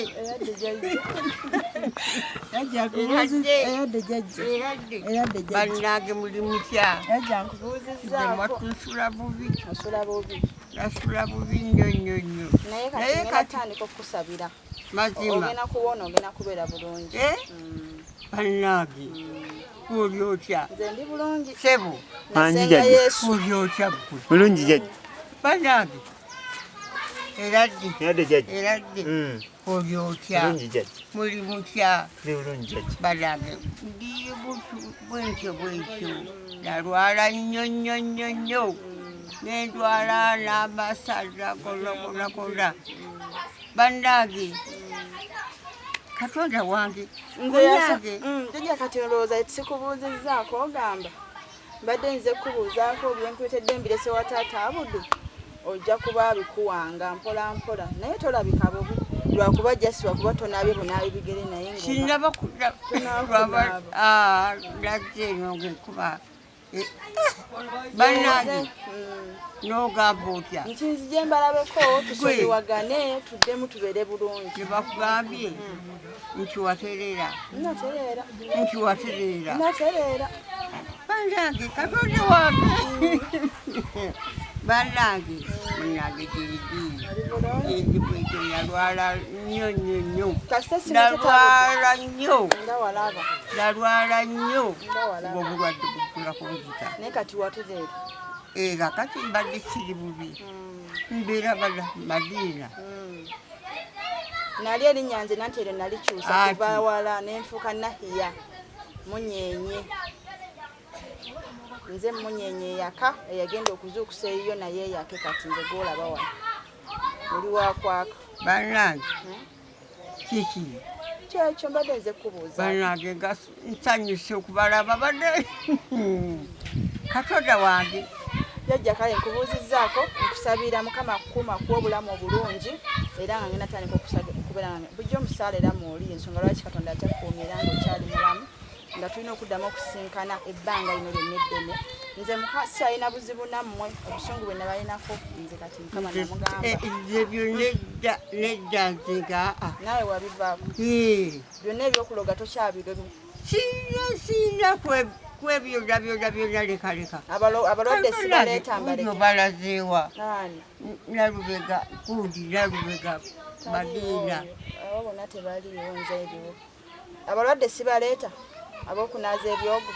S4: bannange muli mutya mwatusula bubi nasula bubi nnyo
S2: naye kati natandika okukusabira
S4: mazima
S2: ogenda kuwona ogenda kubeera bulungi
S4: bannange oli otya
S2: nze ndi bulungi
S4: sebo
S2: nasenga Yesu
S4: oli otya ggwe
S5: Mulungi jjajja.
S4: bannange eradde
S5: Jjajja.
S4: oli otya
S5: Mulungi jjajja.
S4: muli mutya
S5: Ndi bulungi jjajja.
S4: bannange ndiye bwentyo nalwala nnyo nendwala n'amasaza gonna bannange katonda wange
S2: nze tujja kati olowooza sikubuuzizzaako ogamba mbadde nze kubuuzaako byenkwetedde mbirese wa taata Abudu ojja kuba bikuwanga mpola mpola naye tolabika bubi lwakuba jasiwa kuba tonaabye bunaabe bigere naye
S4: sinaba lazze eno ngekuba bannange n'ogamba otya
S2: nti nzije mbalabeko tusoliwagane tuddemu tubeere bulungi
S4: tebakugambye nti waterera
S2: natereera
S4: bannange katonda wange bannange munnange gyedi bwekyo nalwala nnyo nalwala nnyo ng'obulwadde bukula kunzita
S2: naye kati watuzeera
S4: era kati mbadde siri bubi mbeera Madiina
S2: nali erinnya nze nanti eryo nalikyusa kuva wala nenfuuka Nahiya Munyenye nze Munyenye eyaka eyagenda okuzuukusa eyiyo naye eyake kati nze gwolaba wano oli wakwaka
S4: bannange kiki
S2: kyekyo mbadde nze kubuuza
S4: bannange nga nsanyuse okubalaba badde katonda wange
S2: jajja kale nkubuuzizzaako nkusabira Mukama kukuuma kuwa obulamu obulungi era nga ngenda tandika okubeera bujja omusaala era muoli ensonga lwaki Katonda akyakuumye era ng'okyali mulamu nga tulina okuddamu okusinkana ebbanga lino lyonna eddene nze mukasi alina buzibu nammwe obusungu bwe nabalinako nze kati Mukama namugamba
S4: ebyo nedda nzega
S2: naawe wabivaako byonna ebyokuloga tokyabirobi
S4: sina kwebyoda lekaleka
S2: abalwadde sibaleeta mbaleke
S4: balazeewa nalubega Madiina
S2: abo bonna tebaliiwo nze ebyo abalwadde sibaleeta ab'okunaaza ebyogo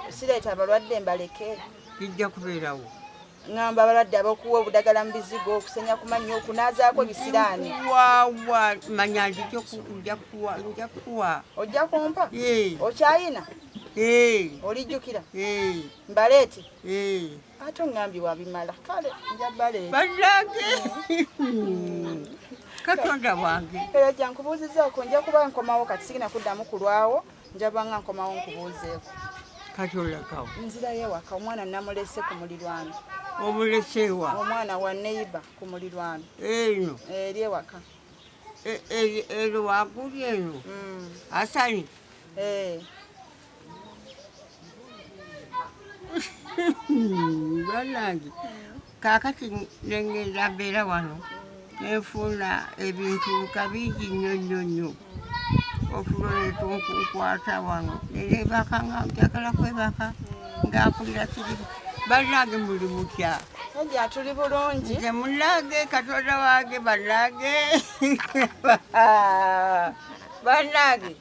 S2: sireeta abalwadde mbaleke
S4: bijja kubeerawo
S2: ngamba abalwadde ab'okuwa obudagala mu bizigo okusenya ku mannyo okunaazaako ebisiraani
S4: wawa manya nja kuwa
S2: ojja kumpa okyayina olijjukira mbaleete ate ongambye wabimala kale nja baleeta
S4: bannange katonda wange
S2: era jja nkubuuzizaako nja kuba nkomawo kati sigina kuddamu kulwawo njaba nga nkomawo nkubuuzeeko
S4: katolakawo
S2: nzirayo ewaka omwana namulese ku mulirwano
S4: omuleseewa
S2: omwana wa neiba ku mulirwano
S4: eno
S2: eri ewaka
S4: ero waguli eno asani bannange kaakati nengenda mbeera wano nenfuna ebintu kabingi nnyo otulo netunkunkwata wano nerebaka nga njagala kwebaka ngampulira kiribu bannange muli mutya
S2: ejja tuli bulungi
S4: nze munnange katonda wange bannange bannange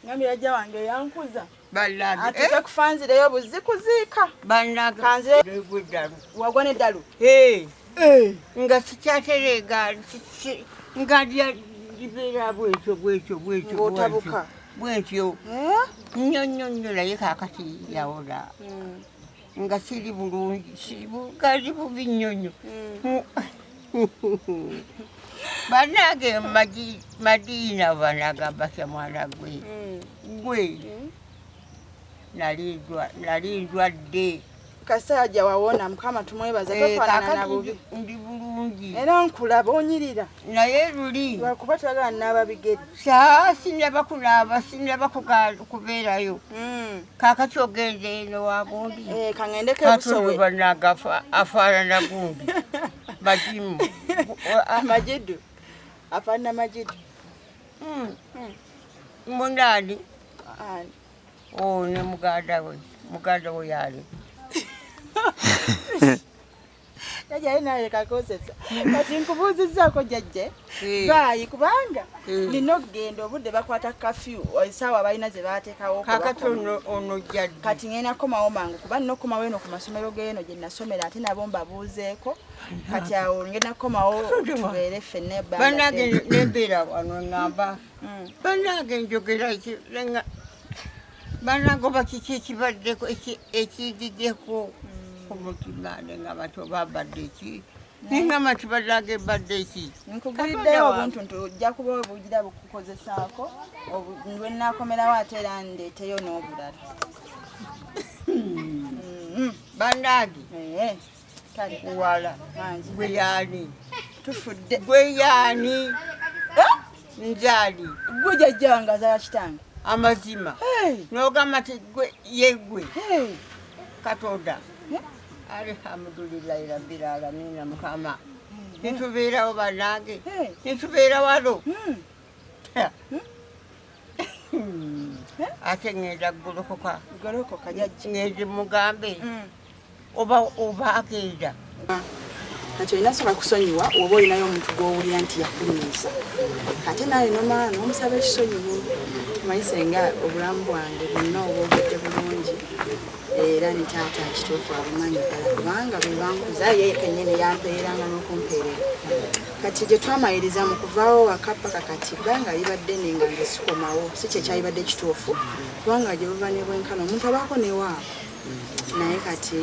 S2: ngambye yajja wange yankuza
S4: bannange
S2: atuze kufanzireyo buzikuziika
S4: bannange
S2: kanziregwe eddalu wagwa n'eddalu
S4: nga sikyaterega nga libeera bwekyo
S2: ng'otabuka
S4: bwekyo nnyo naye kaakati yawola nga siri bulungi siri bugazi bubi nnyo banage Madiina banagamba kya mwana gwe nali ndwadde
S2: Kasajja wawona Mukama tumwebaza tofaanana na bubi
S4: ndi bulungi
S2: era nkulaba onyirira
S4: naye luli
S2: lwakuba twagala naaba bigere
S4: sinaba kunaaba sinaba kubeerayo kaakati ogenze eno wagundi
S2: kaŋŋendeko ebusowe
S4: banagafa afaanana gundi bagimu
S2: Majidu afaanana Majidu
S4: munani ne muganda we yali
S2: Jajja naye kakozesa kati nkubuuzizzaako jjajje gaayi kubanga nina okugenda obudde bakwata kafyu essaawa balina ze baateekawo
S4: kakati ono jjadde
S2: kati ngenda komawo mangu kuba nina okukomawo eno ku masomero geeno gye nasomera ate nabo mbabuuzeeko kati awo ngenda kukomawo tubeere ffenna ebbanga
S4: bannange nembeera wano ngamba bannange njogera bannange oba kiki ekibaddeko ekigiddeko kumutima nga bato babadde ki nengamba nti bannange badde ki
S2: nkuguliddeyo obuntuntu ojja kuba obugira bukukozesaako lwe nnakomerawo ate era ndeeteyo n'obulala
S4: bannange
S2: kale
S4: wala gwe yaani
S2: tufudde
S4: gwe yaani nzaali
S2: gwe jjajjanga azaala kitange
S4: amazima n'ogamba ti yegwe Katonda alhamdulillahi rabbil alamina Mukama nitubeerawo bannange nitubeera wano ate ngenda golokoka ngende mugambe oba agenda
S2: kati olina sobola kusonyiwa oba olinayo omuntu gw'owulira nti yakunyumiza ate naye n'omusaba ekisonyiwo tumanyi senga obulamu bwange bwonna obwogedde bulungi era ne taata kituufu abumanyi ddala kubanga bwe bankuza ye kennyini yampeeranga n'okumpeerera kati gye twamayiriza mu kuvaawo waka paka kati bbanga libadde nenga nze sikomawo si kye kyalibadde kituufu kubanga gye buva ne bwenkana omuntu abaako newaabo naye kati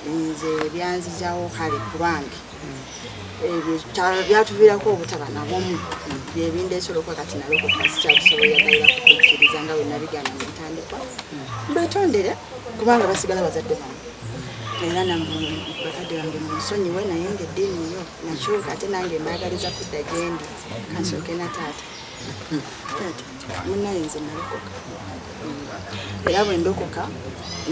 S2: nze byanzijawo kale kubange byatuviirako obutaba nabomu byebindeesoloka kati nalokoka sikyakusobola yagalira kukukkiriza nga bwe nabigana mu ntandikwa mbetondere kubanga basigala bazadde bange era bakadde bange munsonyiwe naye nga eddiini eyo nakyuka ate nange mbaagaliza kudda gyendi kansooke na taata munnaye nze nalokoka era bwe ndokoka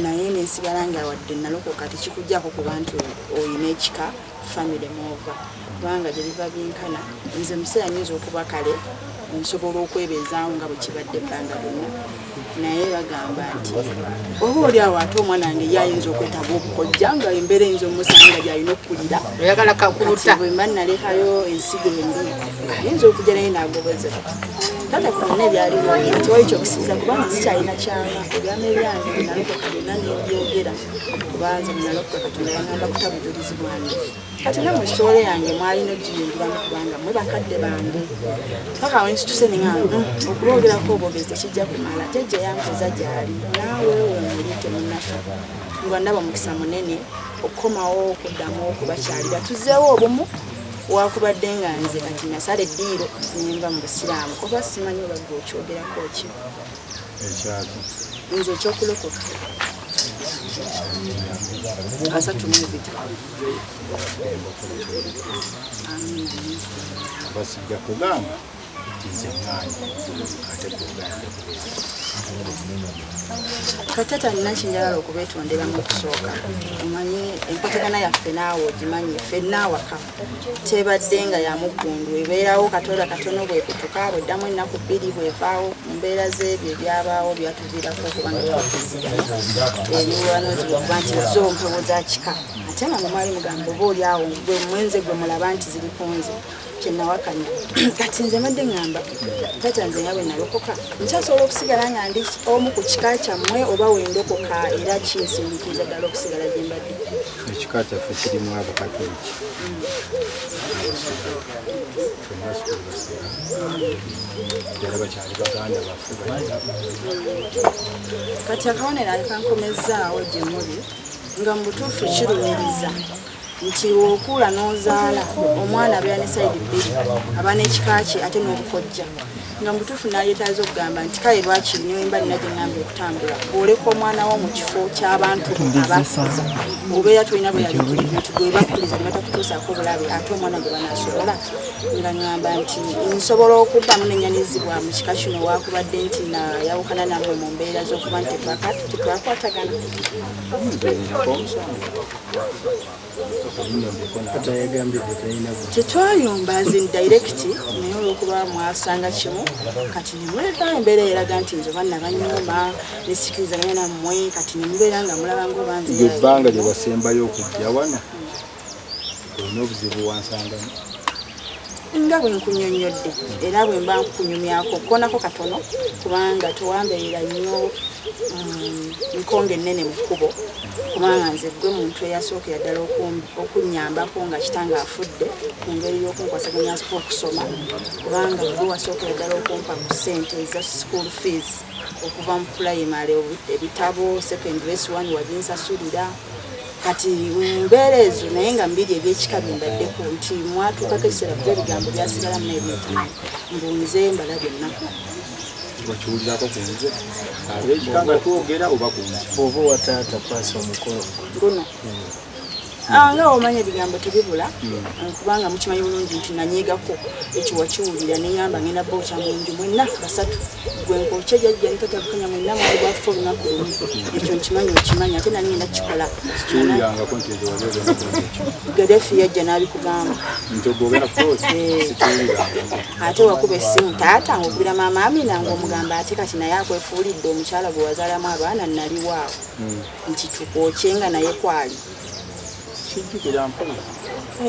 S2: naye nensigala nga wadde nalokoka tekikujjako kuba nti oyina ekika famire mwova kubanga gye biva byenkana nze museera nyinza okuba kale nsobola okwebeezaawo nga bwe kibadde ebbanga lyonna naye bagamba nti oba oli awo ate omwana wange yayinza okwetaba obukojja nga embeera eyinza omusanga gyalina okukulira
S4: oyagala kakuluta
S2: bwe mba nalekayo ensigo embi ayinza okujja naye naagobezera tata kubona ebyaliwo ati wali kyokusiiza kubanga sikyalina kyama ebyama ebyange nalokoka byonna nebyogera kubanza nalokoka Katonda yangamba kutabujulizi bwange kati nga mu kitole yange mwalina ogiyingiramu kubanga mwe bakadde bange paka wensituse neŋŋamba okubogerako obwogezi tekijja kumala ate gye yankoza gyali naawe wemulite munnafe nga ndaba mukisa munene okukomawo okuddamu okubakyalira tuzzeewo obumu wakubadde nga nze kati nasala eddiiro nenva mu busiraamu kuba simanyi obagge okyogerako ki nze ekyokulokoka asatumubita
S5: basijja kugamba nze mwana ate kugamba
S2: katata nina kinjagala okubeetonderamu okusooka omanyi enkwatagana yaffe naawe ogimanyi ffenna awaka tebadde nga yamuggundu ebeerawo katonda katono bwekutuka bweddamu ennaku bbiri bwevaawo mu mbeera z'ebyo ebyabaawo byatuviirako okubanga twakuzigana ebiwanozibwa okuba nti zompewo za kika ate nga mumwali mugamba oba oli awo gwe mwenze gwe mulaba nti ziri ku nze kyenawakanya kati nze madde ŋŋamba tata nze nga bwe nalokoka nkyasobola okusigala nga ndi omu ku kika kyammwe oba wendokoka era kinsindikiza ddala okusigala gye mbadde
S5: ekika kyaffe kirimu abakatoliki era bakyali baganda baffe
S2: kati akabonero akankomezaawo gye muli nga mu butuufu kirumiriza nti okuula n'ozaala omwana abeera ne saidi bbiri aba n'ekika kye ate n'obukojja nga mu butuufu naleetaaza okugamba nti kale lwakiri niwemba nina gye ngambye okutambula bw'oleka omwana wo mu kifo ky'abantu abakuza obeera tolina bwe yaliikirivu nti gwe bakkiriza ne batakutuusaako obulabe ate omwana gwe banaasobola nga ngamba nti nsobola okuddamu nenyanizibwa mu kika kino waakubadde nti nayawukana nammwe mu mbeera z'okuba nti tetwakwatagana tetwayomba azin direct naye olwokuba mwasanga kimu kati nemuleta embeera eraga nti nze banna banyuma nesikirizaganya nammwe kati nemubeera nga mulaba ngaobanze
S5: ebbanga lye wasembayo okujja wano olina obuzibu wansangamu
S2: nga bwe nkunyonnyodde era bwe mba nkunyumyako konako katono kubanga tewambeerera nnyo nkonge ennene mu kkubo kubanga nze gwe muntu eyasookera ddala okunnyambako nga kitanga afudde ku ngeri y'okunkwasaganyako okusoma kubanga gwe wasookera ddala okumpa ku ssente eza school fees okuva mu pulayimale ebitabo secondary s1 wabinsasulira kati mbeera ezo naye nga mbiri ebyekika bimbaddeko nti mwatuukako ekiseera kuba ebigambo byasigalamu n'ebintu mbunze mbala byonna
S5: wakiwulirako ku nze ab'ekika nga twogera oba ku nze
S3: oba wataata kwasa omukolo
S2: guno nga omanya ebigambo tebibula kubanga mukimanyi bulungi nti nanyiigako ekyo wakiwulira neŋŋamba ngenda bookya munju mwenna basatu gwe nkookye jjajja nitatabukanya mwenna mwali bwakufa olunaku lumu ekyo nkimanyi okimanyi ate nani ngenda kikola
S5: kiwulirangako nti ezo wali ogenda kuekyo
S2: gadefi yajja n'abikugamba
S5: nti ogogera kutooki sikiwuliranga
S2: ate wakuba essimu taata ngaokubira maama Amina ng'omugamba ate kati naye akwefuulidde omukyala gwe wazaalamu abaana naliwaawo nti tukookye nga naye kwali
S5: kijjukira mpola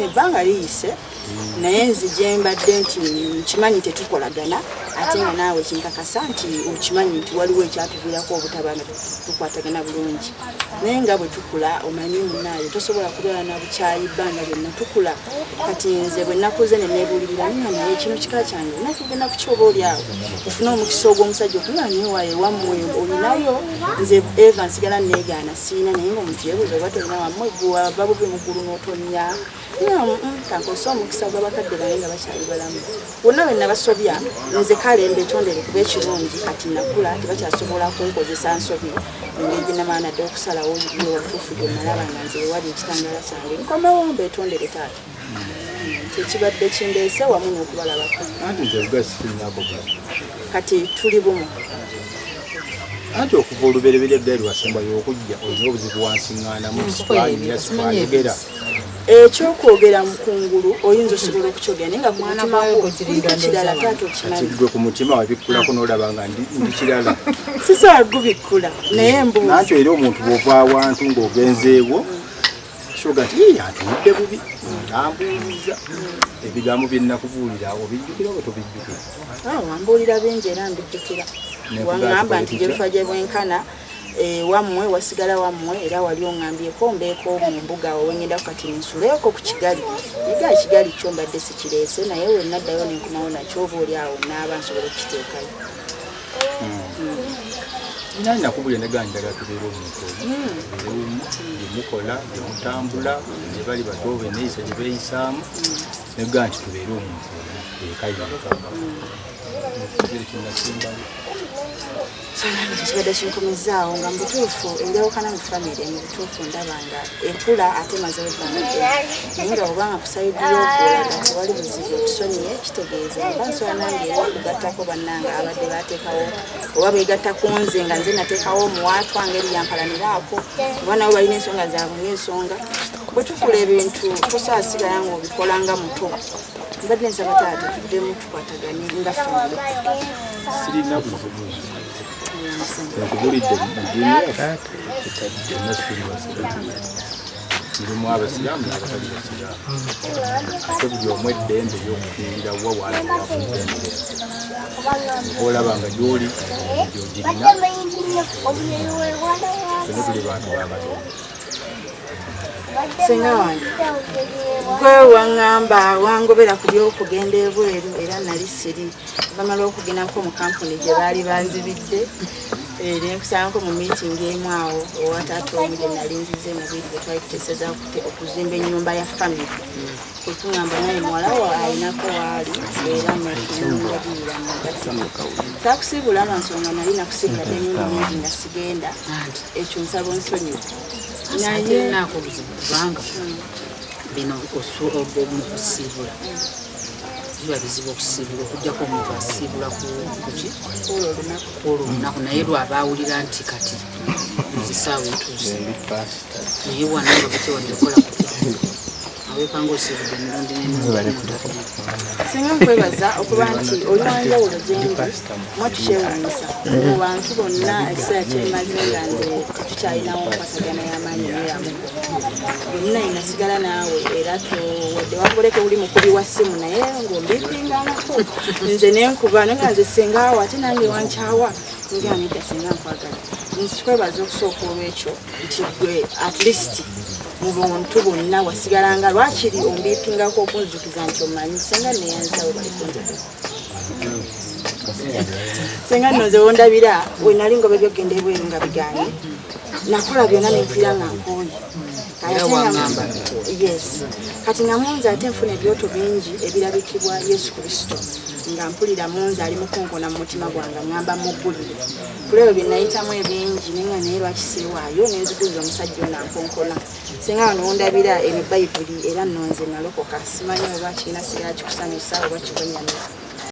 S2: ebbanga liyise naye nze gye mbadde nti nkimanyi tetukolagana ate nga naawe kinkakasa nti okimanyi nti waliwo ekyatuviirako obutaba nga tukwatagana bulungi naye nga bwe tukula omanyi munaayo tosobola kubeera na bukyayi bbanga lyonna tukula kati nze bwe nakuze ne neebuulirira ninga naye kino kika kyange nakigenda kukyoba oli awo ofune omukisa ogw'omusajja okuba nayewaye wammwe olinayo nze eva nsigala neegaana siina naye ngaomuntu yeebuuza oba tolina wammwe gwava buve mu ggulu n'otonya kankozesa omukisa gw'abakadde bange nga bakyali balamu bonna bwe nabasobya nze kale mbetondere kuba ekirungi kati nakula tebakyasobola kunkozesa nsobi engeri gye namaanadde okusalawo watuufu gye nalaba nga nze wali ekitangaala kyange nkomewo mbetondere taata kyekibadde kindeese wamu n'okubalabako
S5: anti nze bugasi tulinako
S2: kati tuli bumu
S5: anti okuva olubereberye ddali lwasembayo okujja olina obuzibu wansiŋŋaanamu sitwayinira sitwayogera
S2: ekyokwogera mukungulu oyinza osobola okukyogera naye nga kumutimakirala taata okimanyi
S5: gwe ku mutima wabikkulako n'olaba nga ndi kirala
S2: sisobola gubikkula naye mbuuzi
S5: nanti era omuntu bw'ova awantu ng'ogenzeewo kyoga nti antunudde bubi ambuuliza ebigambo bye nnakubuulira obijjukira oba tobijjukira
S2: wambuulira bingi era mbijjukira waŋŋamba nti gye bufa gye bwenkana wammwe wasigala wammwe era wali oŋŋambyeko mbeeko mu mbuga awo wengenda kati nsuleko ku kigali ega ekigali kyo mbadde sikireese naye we naddayo nenkumawo nakyo oba oli awo naaba nsobola okukiteekayo
S5: nani nakubulya negani ddala tubeera omuntu byemukola byemutambula ne bali bato beneeyisa gye beeyisaamu negga nti tubeere omuntu ekayirika
S2: kibadde kinkomezaawo nga mubutuufu enjawukana mu famire mu butuufu ndaba nga ekula ate mazewo ebbanga naye nga obanga kusayidira okulaga tewali buzibu otusonyiye kitegeeza mba nsobola nange era okugattako bannanga abadde bateekawo oba beegatta ku nze nga nze nateekawo omuwaatwa ngeri yampalaniraako oba nabo balina ensonga zaabwe ng'ensonga bwe tukula ebintu tosaasigala ng'obikola nga muto mbadde nsaba taata tuddemu tukwatagane nga famire
S5: sirina buzibu nkubulidde mulimu abasiraamu n'abatali basiraamu ate buli omu eddembe ly'okufiirira wa waana wafudde emirembe oba olaba nga gy'oli gy'ogirina fene tuli bantu b'abatonda
S2: senga wange gwe waŋŋamba wangobera ku by'okugenda ebweru era nali siri bamala okugendako mu kampuni gye baali banzibidde nenkusangako mu miitingi emu awo owataata omu gye nali nzize mu biri bwe twali tuteeseza okuzimba ennyumba ya famire kwekuŋŋamba naye muwala wa alinako waali era netunulagirira mugati saakusiibula lwansonga nali nakusiibula ennyumba nyingi nga sigenda ekyo nsaba onsonyiwa naye
S6: naako obuzibu kubanga bino mu kusiibula biba bizibu okusiibula okugjako omuntu asiibula kuki olwo olunaku naye lwaba awulira nti kati nzisaawa etuuse naye wananga bukyewandekola kutya awekanga osiibudde emirundi n'emirundi
S2: singa nkwebaza okuba nti olwanjawulo gyendi mwatukyewuunyisa mu bantu bonna ekiseera kyemaze nga nze tetukyalinawo nkwatagana y'amaanyi neyamu bonna inasigala naawe era wadde wakoleko uli mukubi wa ssimu naye ng'ombipingangako nze nenkuba naye nga nze sengaawo ate nange wankyawa nga nedda singa nkwagala nzikwebaza okusooka olwekyo nti gwe at least mu bantu bonna wasigalanga lwakiri ombipingako okunzukiza nti omanyi senga neyanzawo balikunzeko senga nno nze wondabira wenali ngoba ebyokgenda ebweru nga biganye nakola byonna nempulira nga nkooye yes kati namunze ate nfuna ebyoto bingi ebirabikibwa yesu kristo nga mpulira munze ali mukonkona mu mutima gwange ngamba muggulire kulebyo bye nayitamu ebingi nenga naye lwakiseewaayo nenzikiriza omusajja ono ankonkona senga wano wondabira eno bayibuli era nno nze nalokoka simanyi oba kirina sigala kikusanyusa oba kikonyamiza